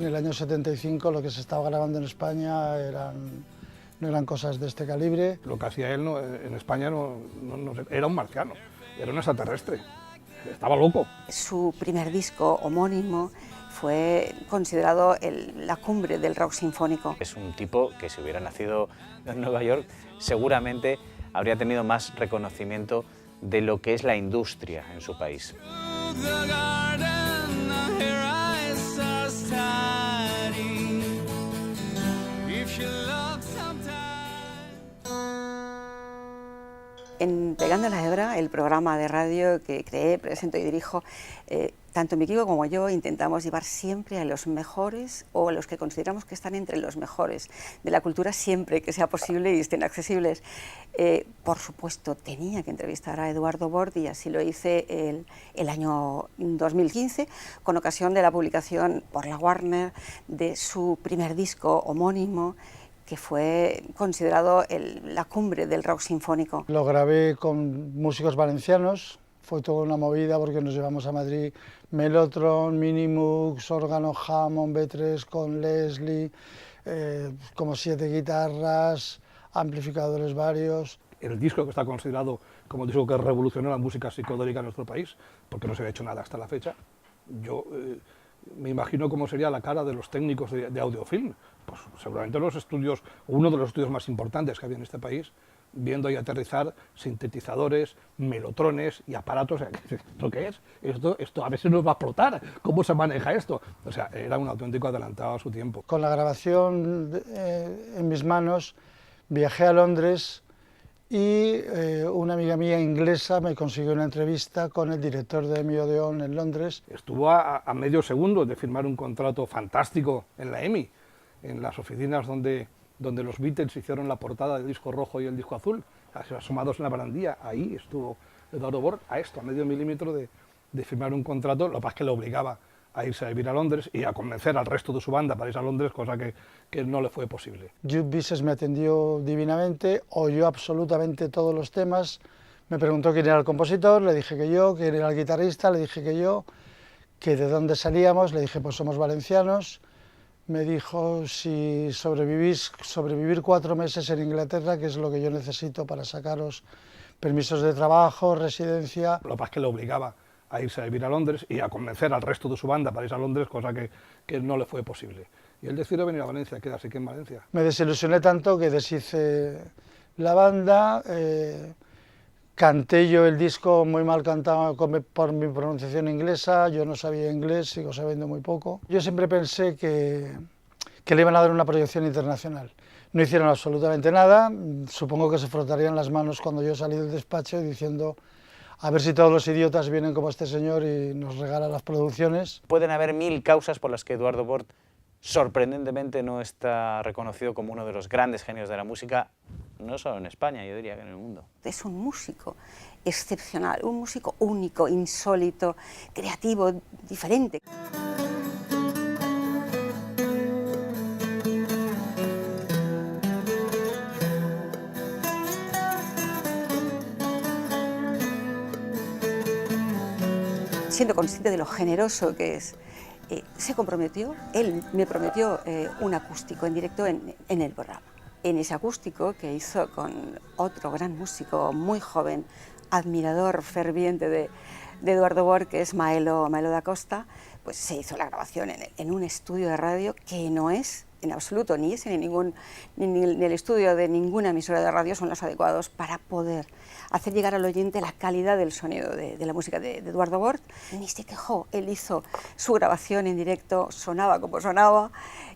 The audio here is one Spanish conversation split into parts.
En el año 75 lo que se estaba grabando en España no eran cosas de este calibre. Lo que hacía él en España era un marciano, era un extraterrestre, estaba loco. Su primer disco homónimo fue considerado la cumbre del rock sinfónico. Es un tipo que si hubiera nacido en Nueva York seguramente habría tenido más reconocimiento de lo que es la industria en su país. En Pegando la Hebra, el programa de radio que creé, presento y dirijo, tanto mi equipo como yo intentamos llevar siempre a los mejores o a los que consideramos que están entre los mejores de la cultura siempre que sea posible y estén accesibles. Por supuesto, tenía que entrevistar a Eduardo Bort y así lo hice el año 2015 con ocasión de la publicación por la Warner de su primer disco homónimo, que fue considerado la cumbre del rock sinfónico. Lo grabé con músicos valencianos, fue toda una movida porque nos llevamos a Madrid Mellotron, Minimux, órgano Hammond, B3 con Leslie, como 7 guitarras, amplificadores varios. El disco que está considerado como el disco que revolucionó la música psicodélica en nuestro país, porque no se había hecho nada hasta la fecha, yo me imagino cómo sería la cara de los técnicos de audiofilm. Pues seguramente los estudios, uno de los estudios más importantes que había en este país, viendo y aterrizar sintetizadores, melotrones y aparatos. ¿Esto qué es? Esto a veces nos va a explotar. ¿Cómo se maneja esto? O sea, era un auténtico adelantado a su tiempo. Con la grabación en mis manos, viajé a Londres y una amiga mía inglesa me consiguió una entrevista con el director de EMI Odeón en Londres. Estuvo a medio segundo de firmar un contrato fantástico en la EMI, en las oficinas donde los Beatles hicieron la portada del disco rojo y el disco azul, asomados en la barandilla. Ahí estuvo Eduardo Bort a medio milímetro de firmar un contrato. Lo que pasa es que le obligaba a irse a vivir a Londres y a convencer al resto de su banda para irse a Londres, cosa que no le fue posible. Jude Bises me atendió divinamente, oyó absolutamente todos los temas, me preguntó quién era el compositor, le dije que yo, quién era el guitarrista, le dije que yo, que de dónde salíamos, le dije pues somos valencianos. Me dijo si sobrevivir 4 meses en Inglaterra, que es lo que yo necesito para sacaros permisos de trabajo, residencia. Lo que pasa es que le obligaba a irse a vivir a Londres y a convencer al resto de su banda para irse a Londres, cosa que no le fue posible. Y él decidió venir a Valencia, quedarse aquí en Valencia. Me desilusioné tanto que deshice la banda, canté yo el disco muy mal cantado por mi pronunciación inglesa, yo no sabía inglés, sigo sabiendo muy poco. Yo siempre pensé que le iban a dar una proyección internacional. No hicieron absolutamente nada, supongo que se frotarían las manos cuando yo salí del despacho diciendo a ver si todos los idiotas vienen como este señor y nos regala las producciones. Pueden haber 1000 causas por las que Eduardo Bort sorprendentemente no está reconocido como uno de los grandes genios de la música, no solo en España, yo diría que en el mundo. Es un músico excepcional, un músico único, insólito, creativo, diferente. Siendo consciente de lo generoso que es, se comprometió, él me prometió un acústico en directo en el programa. En ese acústico que hizo con otro gran músico muy joven, admirador ferviente de Eduardo Bort, que es Maelo da Costa, pues se hizo la grabación en un estudio de radio que no es en absoluto, ni ese ni el estudio de ninguna emisora de radio son los adecuados para poder hacer llegar al oyente la calidad del sonido de la música de Eduardo Bort. Ni se quejó, él hizo su grabación en directo, sonaba como sonaba,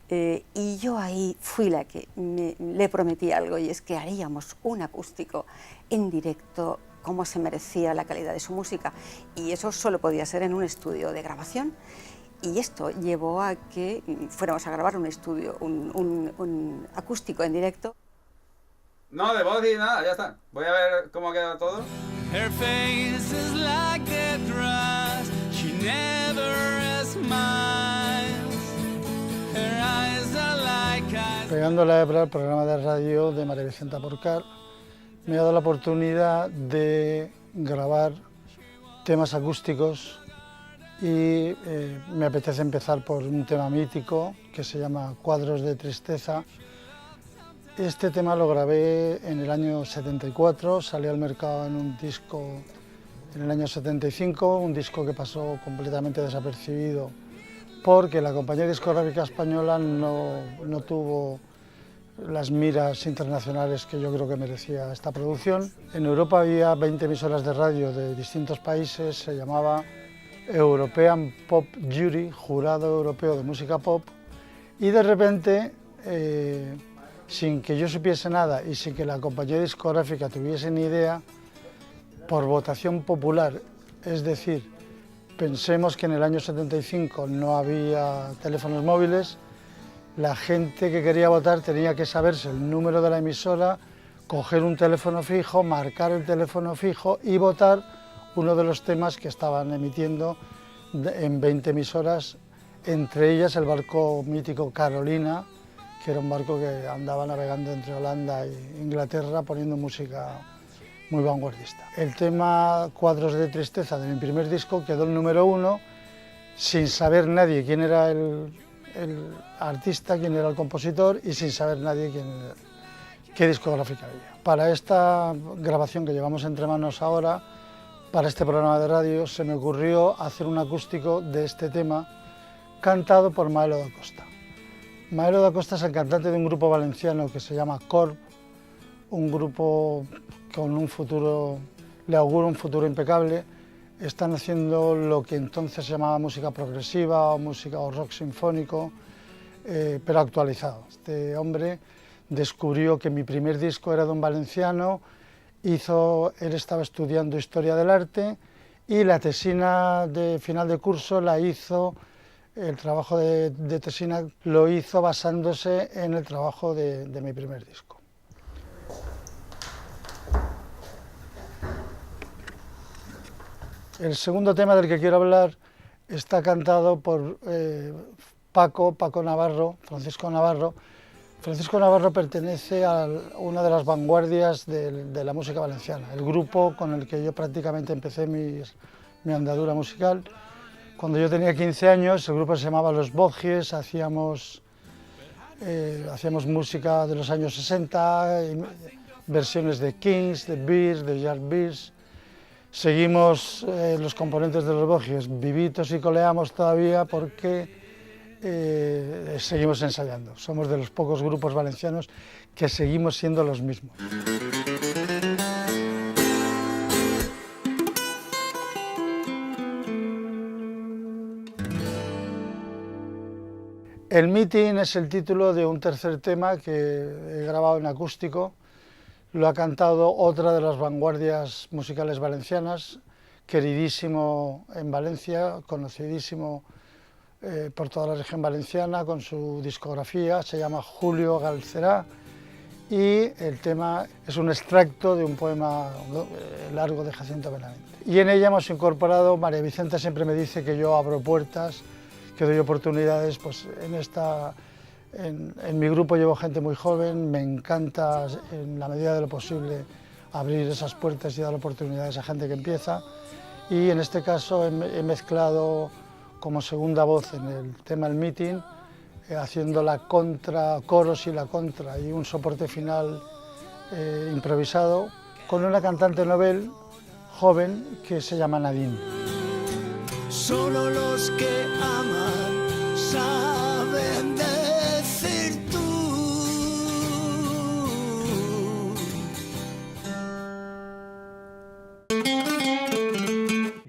y yo ahí fui la que le prometí algo, y es que haríamos un acústico en directo como se merecía la calidad de su música, y eso solo podía ser en un estudio de grabación. Y esto llevó a que fuéramos a grabar un estudio, un acústico en directo. No, de voz y nada, ya está. Voy a ver cómo ha quedado todo. Pegando la Hebra, el programa de radio de María Vicenta Porcar, me ha dado la oportunidad de grabar temas acústicos y me apetece empezar por un tema mítico que se llama Cuadros de Tristeza. Este tema lo grabé en el año 74, salió al mercado en un disco en el año 75, un disco que pasó completamente desapercibido porque la compañía discográfica española no tuvo las miras internacionales que yo creo que merecía esta producción. En Europa había 20 emisoras de radio de distintos países, se llamaba European Pop Jury, Jurado Europeo de Música Pop, y de repente, sin que yo supiese nada y sin que la compañía discográfica tuviese ni idea, por votación popular, es decir, pensemos que en el año 75 no había teléfonos móviles, la gente que quería votar tenía que saberse el número de la emisora, coger un teléfono fijo, marcar el teléfono fijo y votar uno de los temas que estaban emitiendo en 20 emisoras, entre ellas el barco mítico Carolina, que era un barco que andaba navegando entre Holanda e Inglaterra poniendo música muy vanguardista. El tema Cuadros de Tristeza de mi primer disco quedó el número 1, sin saber nadie quién era el artista, quién era el compositor y sin saber nadie qué discográfica había. Para esta grabación que llevamos entre manos ahora, para este programa de radio, se me ocurrió hacer un acústico de este tema cantado por Maelo da Costa. Maelo da Costa es el cantante de un grupo valenciano que se llama Corb, un grupo con un futuro, le auguro un futuro impecable. Están haciendo lo que entonces se llamaba música progresiva o música o rock sinfónico, pero actualizado. Este hombre descubrió que mi primer disco era de un valenciano, él estaba estudiando Historia del Arte y la tesina de final de curso la hizo, el trabajo de tesina lo hizo basándose en el trabajo de mi primer disco. El segundo tema del que quiero hablar está cantado por Paco Navarro, Francisco Navarro. Francisco Navarro pertenece a una de las vanguardias de la música valenciana, el grupo con el que yo prácticamente empecé mi andadura musical. Cuando yo tenía 15 años, el grupo se llamaba Los Bodgies, hacíamos música de los años 60, versiones de Kings, de Bears, de Yardbirds. Seguimos los componentes de Los Bodgies vivitos y coleamos todavía porque seguimos ensayando. Somos de los pocos grupos valencianos que seguimos siendo los mismos. El Meeting es el título de un tercer tema que he grabado en acústico. Lo ha cantado otra de las vanguardias musicales valencianas, queridísimo en Valencia, conocidísimo por toda la región valenciana con su discografía, se llama Julio Galcerá y el tema es un extracto de un poema largo de Jacinto Benavente. Y en ella hemos incorporado, María Vicenta siempre me dice que yo abro puertas, que doy oportunidades, pues en mi grupo llevo gente muy joven, me encanta en la medida de lo posible abrir esas puertas y dar oportunidades a gente que empieza y en este caso he mezclado como segunda voz en el tema El Meeting, haciendo la contra, coros y la contra y un soporte final improvisado con una cantante novel joven que se llama Nadine. Solo los que aman saben decir tú.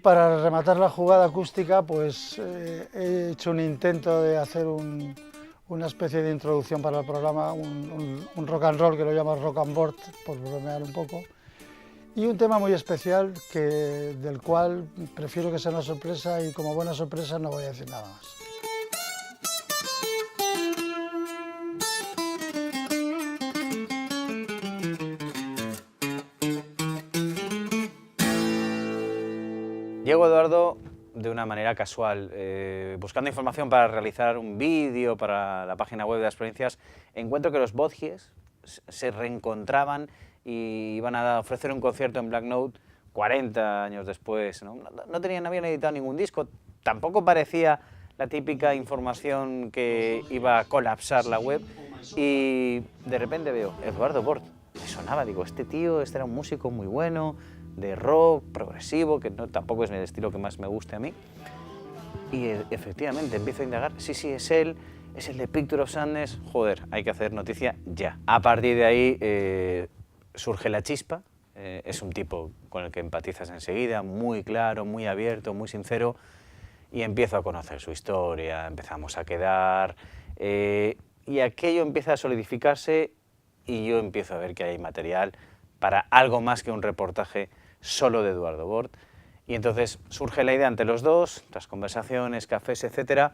Para rematar la jugada acústica, pues he hecho un intento de hacer una especie de introducción para el programa, un rock and roll que lo llamo rock and board, por bromear un poco. Y un tema muy especial del cual prefiero que sea una sorpresa y como buena sorpresa no voy a decir nada más. Diego Eduardo, de una manera casual, buscando información para realizar un vídeo para la página web de las provincias, encuentro que los Bodgies se reencontraban y iban a ofrecer un concierto en Black Note 40 años después. No habían editado ningún disco, tampoco parecía la típica información que iba a colapsar la web, y de repente veo Eduardo Bort. Me sonaba, digo, este tío, este era un músico muy bueno, de rock, progresivo, que no, tampoco es el estilo que más me guste a mí. Y efectivamente empiezo a indagar, sí, es él, es el de Picture of Sadness, joder, hay que hacer noticia ya. A partir de ahí surge la chispa, es un tipo con el que empatizas enseguida, muy claro, muy abierto, muy sincero, y empiezo a conocer su historia, empezamos a quedar, y aquello empieza a solidificarse, y yo empiezo a ver que hay material para algo más que un reportaje solo de Eduardo Bort. Y entonces surge la idea entre los dos, tras conversaciones, cafés, etcétera,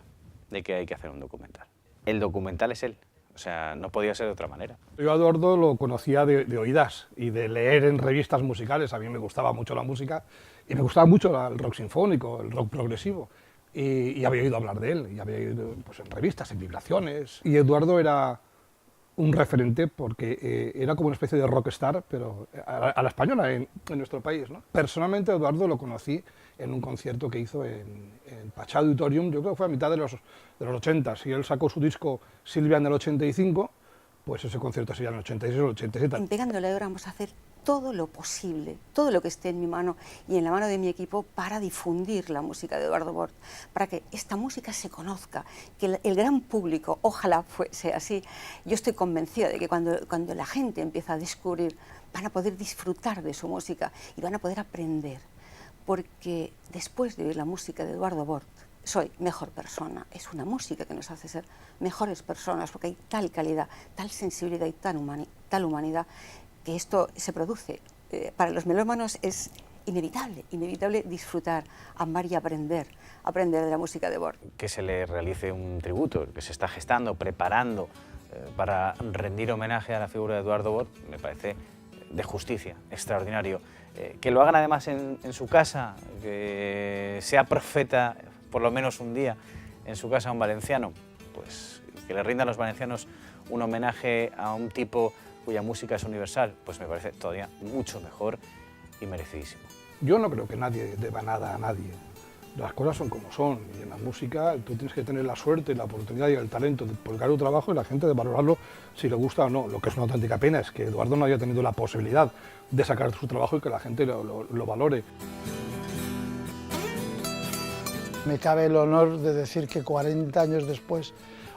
de que hay que hacer un documental. El documental es él, o sea, no podía ser de otra manera. Yo a Eduardo lo conocía de oídas y de leer en revistas musicales. A mí me gustaba mucho la música y me gustaba mucho el rock sinfónico, el rock progresivo. Y había oído hablar de él, y había oído pues, en revistas, en vibraciones. Y Eduardo era un referente porque era como una especie de rockstar, pero a la española en nuestro país, ¿no? Personalmente Eduardo lo conocí en un concierto que hizo en Pachá Auditorium, yo creo que fue a mitad de los 80, y él sacó su disco Silvia en el 85, pues ese concierto sería en el 86 o el 87. En Pegándole ahora vamos a hacer todo lo posible, todo lo que esté en mi mano y en la mano de mi equipo para difundir la música de Eduardo Bort, para que esta música se conozca, que el gran público, ojalá fuese así. Yo estoy convencida de que cuando la gente empieza a descubrir, van a poder disfrutar de su música y van a poder aprender, porque después de oír la música de Eduardo Bort, soy mejor persona. Es una música que nos hace ser mejores personas, porque hay tal calidad, tal sensibilidad y tal humanidad, que esto se produce. Para los melómanos es inevitable disfrutar, amar y aprender de la música de Bort. Que se le realice un tributo, que se está gestando, preparando para rendir homenaje a la figura de Eduardo Bort, me parece de justicia, extraordinario. Que lo hagan además en su casa, que sea profeta por lo menos un día en su casa un valenciano, pues que le rindan los valencianos un homenaje a un tipo cuya música es universal, pues me parece todavía mucho mejor y merecidísimo. Yo no creo que nadie deba nada a nadie. Las cosas son como son, y en la música tú tienes que tener la suerte, la oportunidad y el talento de publicar tu trabajo y la gente de valorarlo si le gusta o no. Lo que es una auténtica pena es que Eduardo no haya tenido la posibilidad de sacar su trabajo y que la gente lo valore. Me cabe el honor de decir que 40 años después,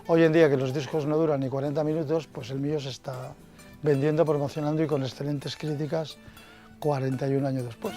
hoy en día que los discos no duran ni 40 minutos, pues el mío se está vendiendo, promocionando y con excelentes críticas 41 años después.